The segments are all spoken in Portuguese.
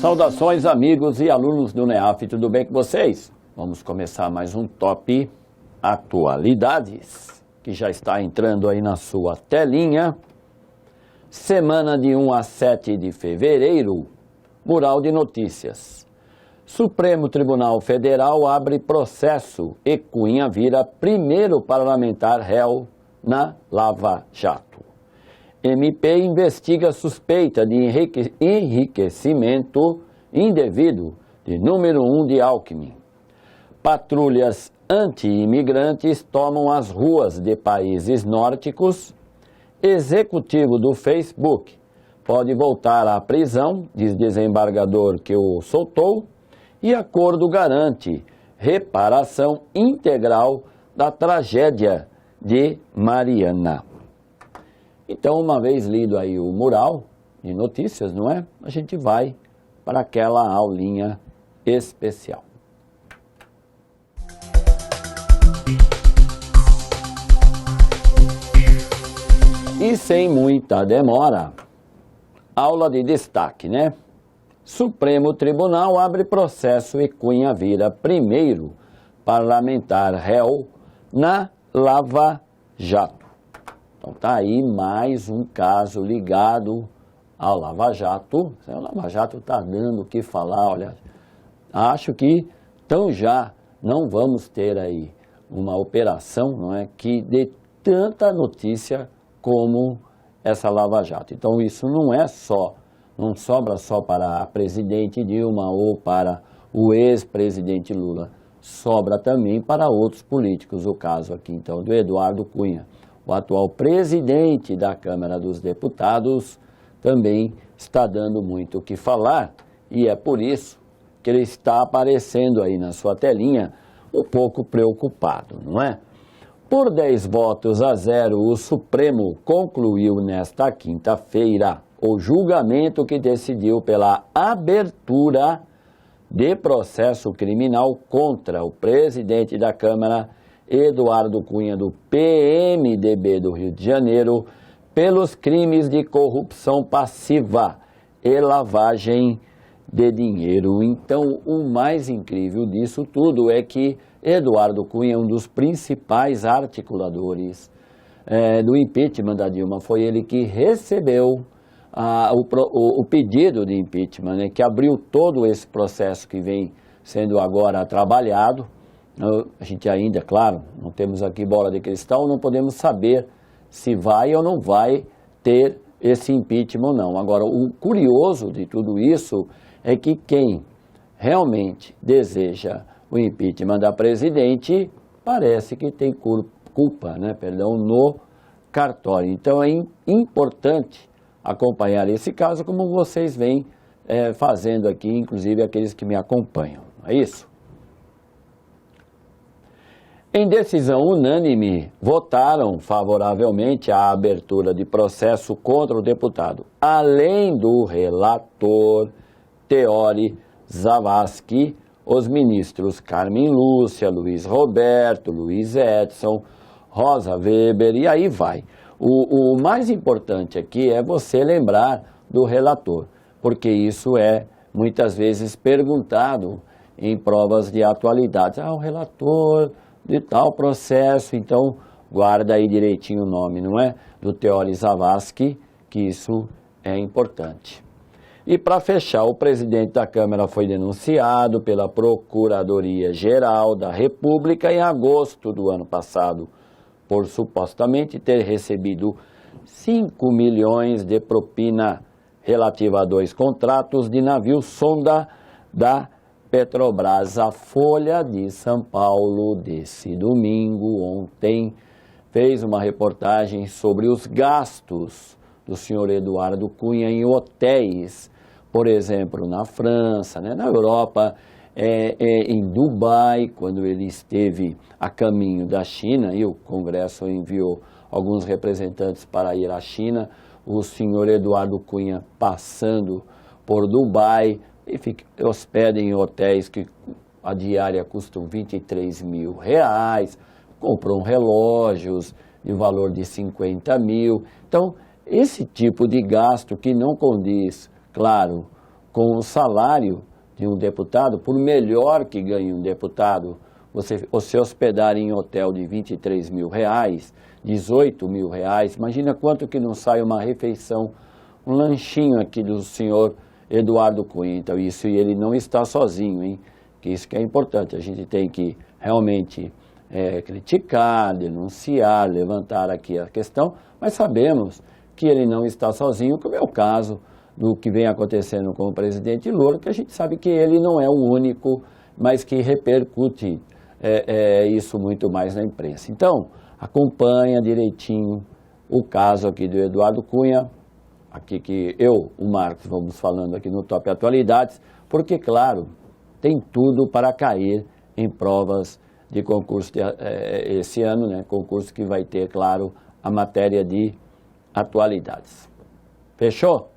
Saudações, amigos e alunos do NEAF, tudo bem com vocês? Vamos começar mais um Top Atualidades, que já está entrando aí na sua telinha. Semana de 1 a 7 de fevereiro, mural de notícias. Supremo Tribunal Federal abre processo e Cunha vira primeiro parlamentar réu na Lava Jato. MP investiga suspeita de enriquecimento indevido de número 1 de Alckmin. Patrulhas anti-imigrantes tomam as ruas de países nórdicos. Executivo do Facebook pode voltar à prisão, diz desembargador que o soltou. E acordo garante reparação integral da tragédia de Mariana. Então, uma vez lido aí o mural de notícias, não é? A gente vai para aquela aulinha especial. E sem muita demora, aula de destaque, né? Supremo Tribunal abre processo e Cunha vira primeiro parlamentar réu na Lava Jato. Então tá aí mais um caso ligado ao Lava Jato. O Lava Jato está dando o que falar, olha. Acho que então já não vamos ter aí uma operação, não é, que dê tanta notícia como essa Lava Jato. Então isso não sobra só para a presidente Dilma ou para o ex-presidente Lula, sobra também para outros políticos. O caso aqui, então, do Eduardo Cunha, o atual presidente da Câmara dos Deputados, também está dando muito o que falar e é por isso que ele está aparecendo aí na sua telinha um pouco preocupado, não é? Por 10 votos a 0, o Supremo concluiu nesta quinta-feira o julgamento que decidiu pela abertura de processo criminal contra o presidente da Câmara, Eduardo Cunha, do PMDB do Rio de Janeiro, pelos crimes de corrupção passiva e lavagem de dinheiro. Então, o mais incrível disso tudo é que Eduardo Cunha é um dos principais articuladores do impeachment da Dilma. Foi ele que recebeu o pedido de impeachment, né, que abriu todo esse processo que vem sendo agora trabalhado. A gente ainda, claro, não temos aqui bola de cristal, não podemos saber se vai ou não vai ter esse impeachment ou não. Agora, o curioso de tudo isso é que quem realmente deseja o impeachment da presidente parece que tem culpa, né, no cartório. Então, é importante acompanhar esse caso, como vocês vêm fazendo aqui, inclusive aqueles que me acompanham. É isso? Em decisão unânime, votaram favoravelmente à abertura de processo contra o deputado, além do relator Teori Zavascki, os ministros Carmen Lúcia, Luiz Roberto, Luiz Edson, Rosa Weber, e aí vai. O mais importante aqui é você lembrar do relator, porque isso é muitas vezes perguntado em provas de atualidade. O relator de tal processo, então guarda aí direitinho o nome, não é? Do Teori Zavascki, que isso é importante. E para fechar, o presidente da Câmara foi denunciado pela Procuradoria-Geral da República em agosto do ano passado, por supostamente ter recebido 5 milhões de propina relativa a 2 contratos de navio sonda da Petrobras. A Folha de São Paulo, desse domingo, ontem, fez uma reportagem sobre os gastos do senhor Eduardo Cunha em hotéis, por exemplo, na França, né, na Europa, em Dubai, quando ele esteve a caminho da China, e o Congresso enviou alguns representantes para ir à China, o senhor Eduardo Cunha passando por Dubai, e hospeda em hotéis que a diária custa 23 mil reais, compram relógios de valor de 50 mil. Então, esse tipo de gasto que não condiz, claro, com o salário de um deputado, por melhor que ganhe um deputado, você se hospedar em hotel de R$ 23.000, R$ 18.000, imagina quanto que não sai uma refeição, um lanchinho aqui do senhor Eduardo Cunha. Então isso, e ele não está sozinho, hein? Que isso que é importante, a gente tem que realmente criticar, denunciar, levantar aqui a questão, mas sabemos que ele não está sozinho, como é o caso do que vem acontecendo com o presidente Lula, que a gente sabe que ele não é o único, mas que repercute isso muito mais na imprensa. Então, acompanha direitinho o caso aqui do Eduardo Cunha, aqui que eu, o Marcos, vamos falando aqui no Top Atualidades, porque, claro, tem tudo para cair em provas de concurso esse ano, né? Concurso que vai ter, claro, a matéria de atualidades. Fechou?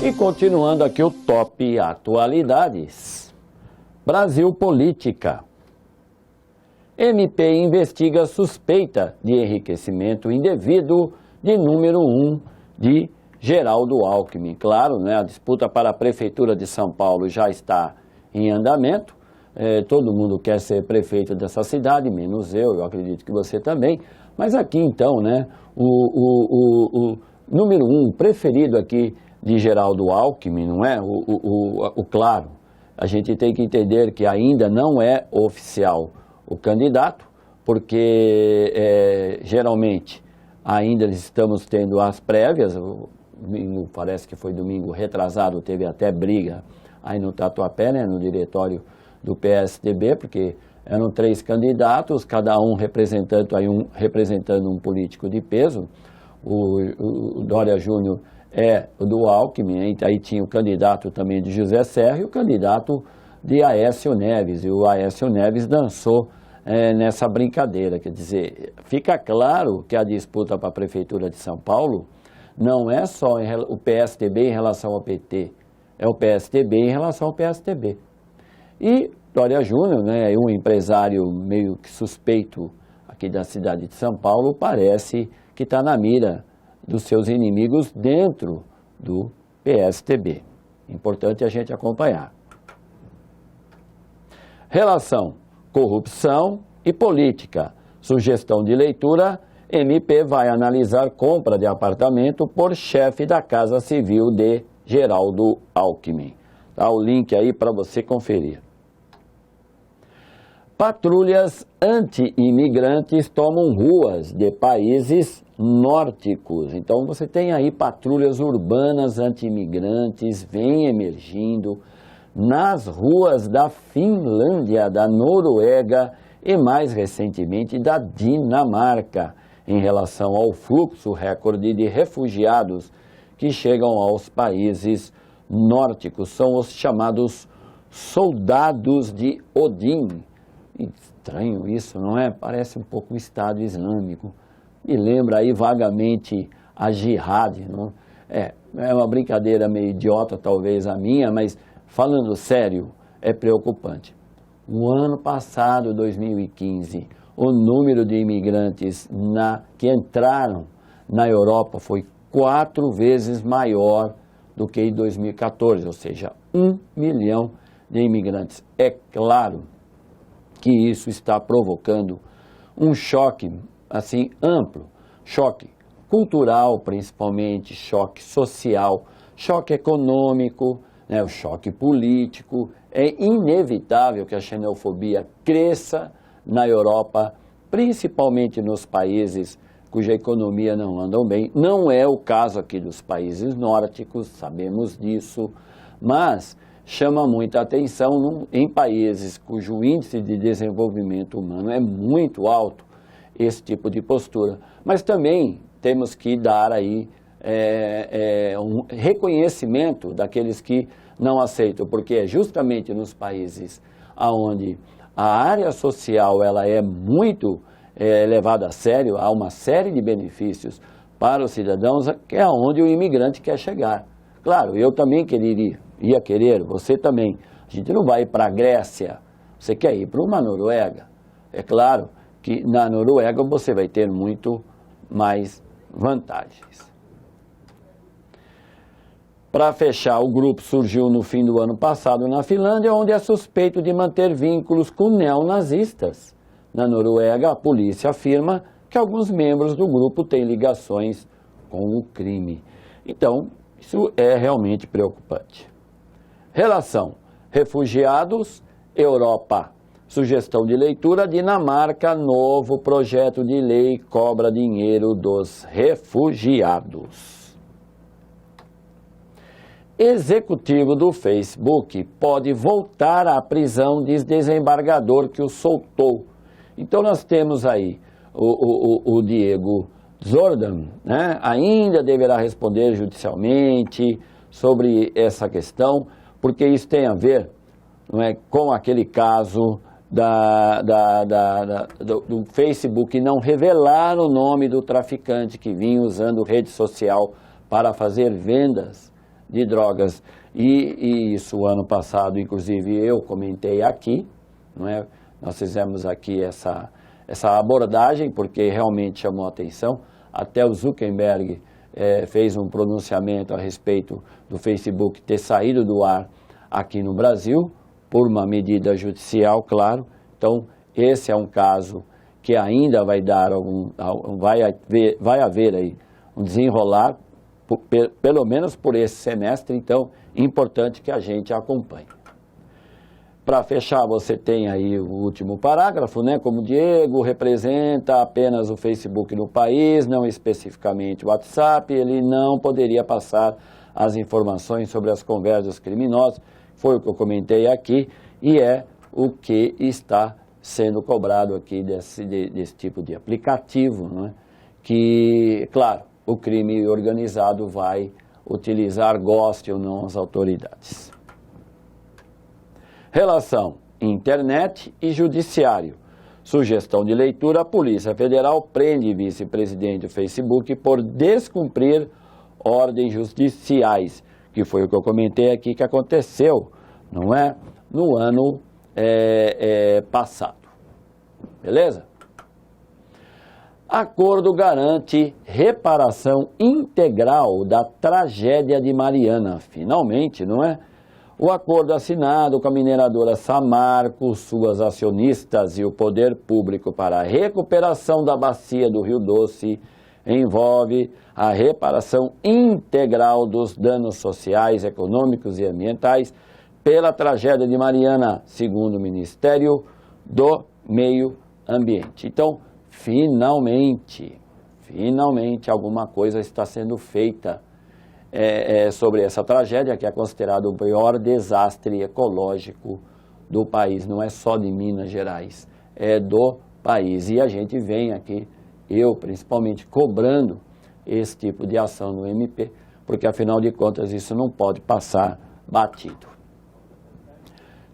E continuando aqui o Top Atualidades. Brasil Política. MP investiga suspeita de enriquecimento indevido de número 1 de Geraldo Alckmin. Claro, né, a disputa para a Prefeitura de São Paulo já está em andamento. Todo mundo quer ser prefeito dessa cidade, menos eu acredito que você também. Mas aqui então, né, o número 1 preferido aqui de Geraldo Alckmin, não é? Claro, a gente tem que entender que ainda não é oficial o candidato, porque geralmente ainda estamos tendo as prévias. Parece que foi domingo retrasado, teve até briga aí no Tatuapé, né, no diretório do PSDB, porque eram 3 candidatos, cada um representando um político de peso. O Dória Júnior é o do Alckmin, aí tinha o candidato também de José Serra e o candidato de Aécio Neves, e o Aécio Neves dançou nessa brincadeira. Quer dizer, fica claro que a disputa para a Prefeitura de São Paulo não é só o PSDB em relação ao PT, é o PSDB em relação ao PSDB. E Dória Júnior, né, um empresário meio que suspeito aqui da cidade de São Paulo, parece que está na mira dos seus inimigos dentro do PSDB. Importante a gente acompanhar. Relação corrupção e política. Sugestão de leitura: MP vai analisar compra de apartamento por chefe da Casa Civil de Geraldo Alckmin. Tá o link aí para você conferir. Patrulhas anti-imigrantes tomam ruas de países nórdicos. Então você tem aí patrulhas urbanas anti-imigrantes, vem emergindo nas ruas da Finlândia, da Noruega e mais recentemente da Dinamarca, em relação ao fluxo recorde de refugiados que chegam aos países nórdicos. São os chamados soldados de Odin. Estranho isso, não é? Parece um pouco o Estado Islâmico. Me lembra aí vagamente a Jihad, não? É uma brincadeira meio idiota, talvez a minha, mas falando sério, é preocupante. No ano passado, 2015, o número de imigrantes que entraram na Europa foi 4 vezes maior do que em 2014, ou seja, 1 milhão de imigrantes. É claro que isso está provocando um choque assim amplo, choque cultural principalmente, choque social, choque econômico, né, o choque político. É inevitável que a xenofobia cresça na Europa, principalmente nos países cuja economia não andam bem. Não é o caso aqui dos países nórdicos, sabemos disso, mas chama muita atenção em países cujo índice de desenvolvimento humano é muito alto, esse tipo de postura. Mas também temos que dar aí um reconhecimento daqueles que não aceitam, porque é justamente nos países onde a área social ela é muito levada a sério, há uma série de benefícios para os cidadãos, que é onde o imigrante quer chegar. Claro, eu também ia querer, você também. A gente não vai ir para a Grécia, você quer ir para uma Noruega. É claro que na Noruega você vai ter muito mais vantagens. Para fechar, o grupo surgiu no fim do ano passado na Finlândia, onde é suspeito de manter vínculos com neonazistas. Na Noruega, a polícia afirma que alguns membros do grupo têm ligações com o crime. Então, isso é realmente preocupante. Relação: refugiados, Europa. Sugestão de leitura: Dinamarca, novo projeto de lei cobra dinheiro dos refugiados. Executivo do Facebook pode voltar à prisão, diz desembargador que o soltou. Então nós temos aí o Diego Jordan, né? Ainda deverá responder judicialmente sobre essa questão, porque isso tem a ver, não é, com aquele caso do Facebook não revelar o nome do traficante que vinha usando rede social para fazer vendas de drogas. E isso ano passado, inclusive, eu comentei aqui, não é? Nós fizemos aqui essa abordagem porque realmente chamou a atenção. Até o Zuckerberg fez um pronunciamento a respeito do Facebook ter saído do ar aqui no Brasil, por uma medida judicial, claro. Então, esse é um caso que ainda vai dar vai haver aí um desenrolar, pelo menos por esse semestre. Então, importante que a gente acompanhe. Para fechar, você tem aí o último parágrafo, né? Como Diego representa apenas o Facebook no país, não especificamente o WhatsApp, ele não poderia passar as informações sobre as conversas criminosas. Foi o que eu comentei aqui e é o que está sendo cobrado aqui desse tipo de aplicativo, não é? Que, claro, o crime organizado vai utilizar, goste ou não, as autoridades. Relação: internet e judiciário. Sugestão de leitura: a Polícia Federal prende vice-presidente do Facebook por descumprir ordens judiciais, que foi o que eu comentei aqui que aconteceu, não é? No ano passado. Beleza? Acordo garante reparação integral da tragédia de Mariana. Finalmente, não é? O acordo assinado com a mineradora Samarco, suas acionistas e o poder público para a recuperação da bacia do Rio Doce envolve a reparação integral dos danos sociais, econômicos e ambientais pela tragédia de Mariana, segundo o Ministério do Meio Ambiente. Então, finalmente alguma coisa está sendo feita sobre essa tragédia, que é considerado o maior desastre ecológico do país. Não é só de Minas Gerais, é do país. E a gente vem aqui, eu principalmente, cobrando esse tipo de ação no MP, porque afinal de contas isso não pode passar batido.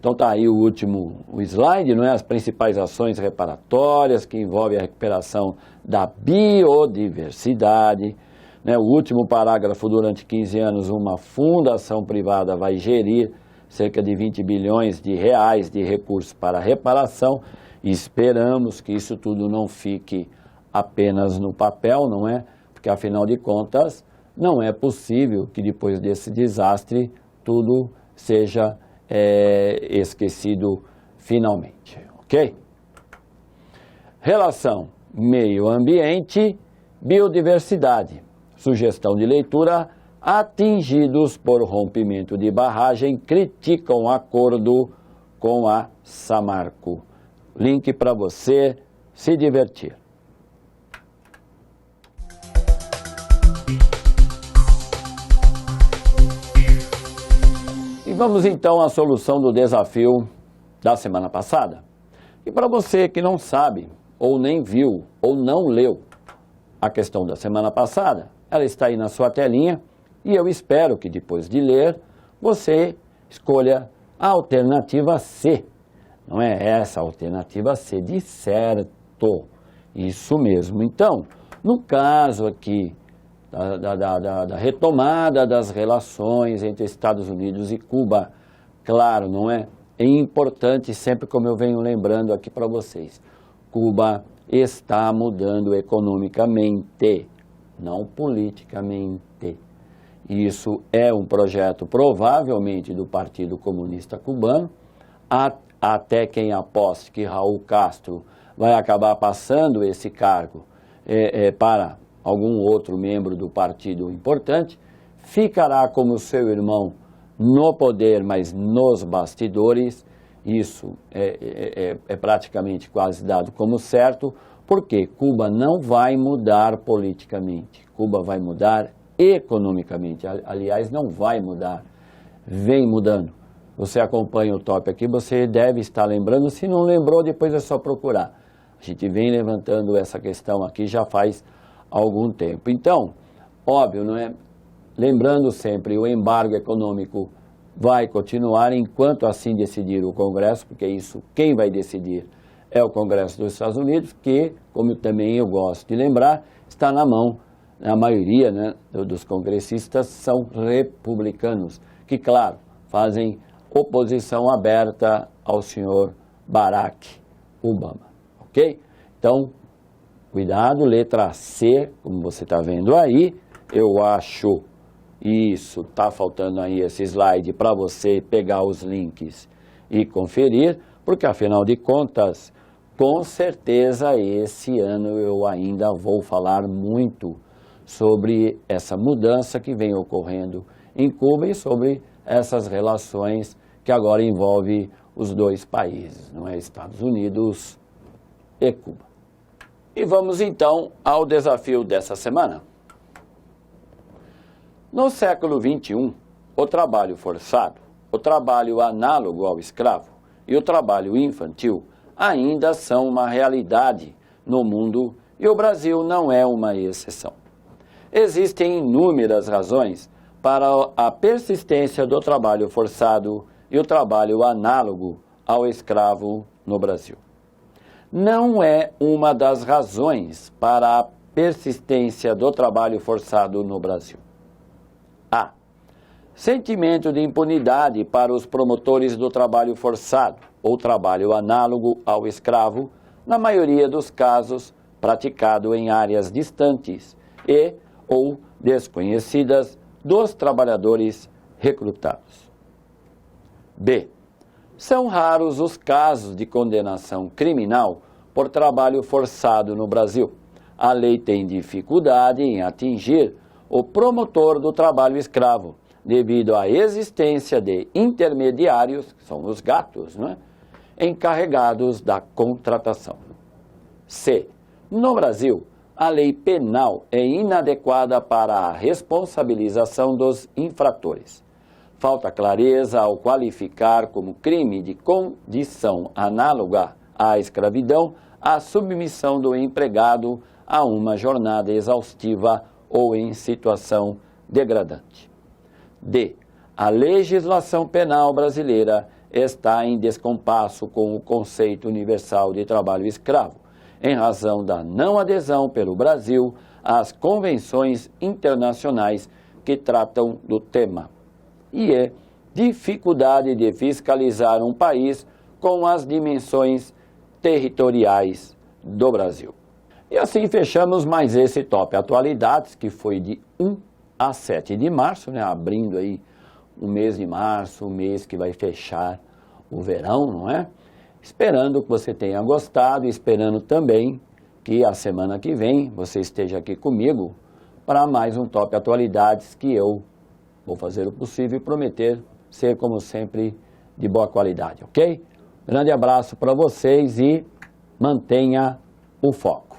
Então está aí o último slide, não é? As principais ações reparatórias que envolvem a recuperação da biodiversidade, né? O último parágrafo: durante 15 anos uma fundação privada vai gerir cerca de 20 bilhões de reais de recursos para reparação, e esperamos que isso tudo não fique apenas no papel, não é? Porque afinal de contas não é possível que depois desse desastre tudo seja esquecido finalmente, ok? Relação meio ambiente, biodiversidade. Sugestão de leitura: atingidos por rompimento de barragem criticam acordo com a Samarco. Link para você se divertir. E vamos então à solução do desafio da semana passada. E para você que não sabe, ou nem viu, ou não leu a questão da semana passada, ela está aí na sua telinha e eu espero que depois de ler, você escolha a alternativa C. Não é essa a alternativa C de certo. Isso mesmo. Então, no caso aqui da retomada das relações entre Estados Unidos e Cuba, claro, não é? É importante, sempre como eu venho lembrando aqui para vocês, Cuba está mudando economicamente, não politicamente. Isso é um projeto provavelmente do Partido Comunista Cubano, até quem aposte que Raul Castro vai acabar passando esse cargo para algum outro membro do partido importante, ficará como seu irmão no poder, mas nos bastidores. Isso é praticamente quase dado como certo, porque Cuba não vai mudar politicamente, Cuba vai mudar economicamente. Aliás, não vai mudar, vem mudando. Você acompanha o top aqui, você deve estar lembrando, se não lembrou, depois é só procurar. A gente vem levantando essa questão aqui já faz algum tempo. Então, óbvio, não é? Lembrando sempre, o embargo econômico vai continuar enquanto assim decidir o Congresso, porque isso quem vai decidir é o Congresso dos Estados Unidos, que, como também eu gosto de lembrar, está na mão, a maioria, né, dos congressistas são republicanos, que, claro, fazem oposição aberta ao senhor Barack Obama, ok? Então, cuidado, letra C, como você está vendo aí, eu acho, isso, está faltando aí esse slide para você pegar os links e conferir, porque afinal de contas, com certeza esse ano eu ainda vou falar muito sobre essa mudança que vem ocorrendo em Cuba e sobre essas relações que agora envolve os dois países, não é? Estados Unidos e Cuba. E vamos então ao desafio dessa semana. No século XXI, o trabalho forçado, o trabalho análogo ao escravo e o trabalho infantil ainda são uma realidade no mundo e o Brasil não é uma exceção. Existem inúmeras razões para a persistência do trabalho forçado e o trabalho análogo ao escravo no Brasil. Não é uma das razões para a persistência do trabalho forçado no Brasil. A. Sentimento de impunidade para os promotores do trabalho forçado ou trabalho análogo ao escravo, na maioria dos casos praticado em áreas distantes e ou desconhecidas dos trabalhadores recrutados. B. São raros os casos de condenação criminal por trabalho forçado no Brasil. A lei tem dificuldade em atingir o promotor do trabalho escravo, devido à existência de intermediários, que são os gatos, não é? Encarregados da contratação. C. No Brasil, a lei penal é inadequada para a responsabilização dos infratores. Falta clareza ao qualificar como crime de condição análoga à escravidão a submissão do empregado a uma jornada exaustiva ou em situação degradante. D. A legislação penal brasileira está em descompasso com o conceito universal de trabalho escravo, em razão da não adesão pelo Brasil às convenções internacionais que tratam do tema. E é dificuldade de fiscalizar um país com as dimensões territoriais do Brasil. E assim fechamos mais esse Top Atualidades, que foi de 1 a 7 de março, né? Abrindo aí o mês de março, o mês que vai fechar o verão, não é? Esperando que você tenha gostado e esperando também que a semana que vem você esteja aqui comigo para mais um Top Atualidades que eu vou fazer o possível e prometer ser, como sempre, de boa qualidade, ok? Grande abraço para vocês e mantenha o foco.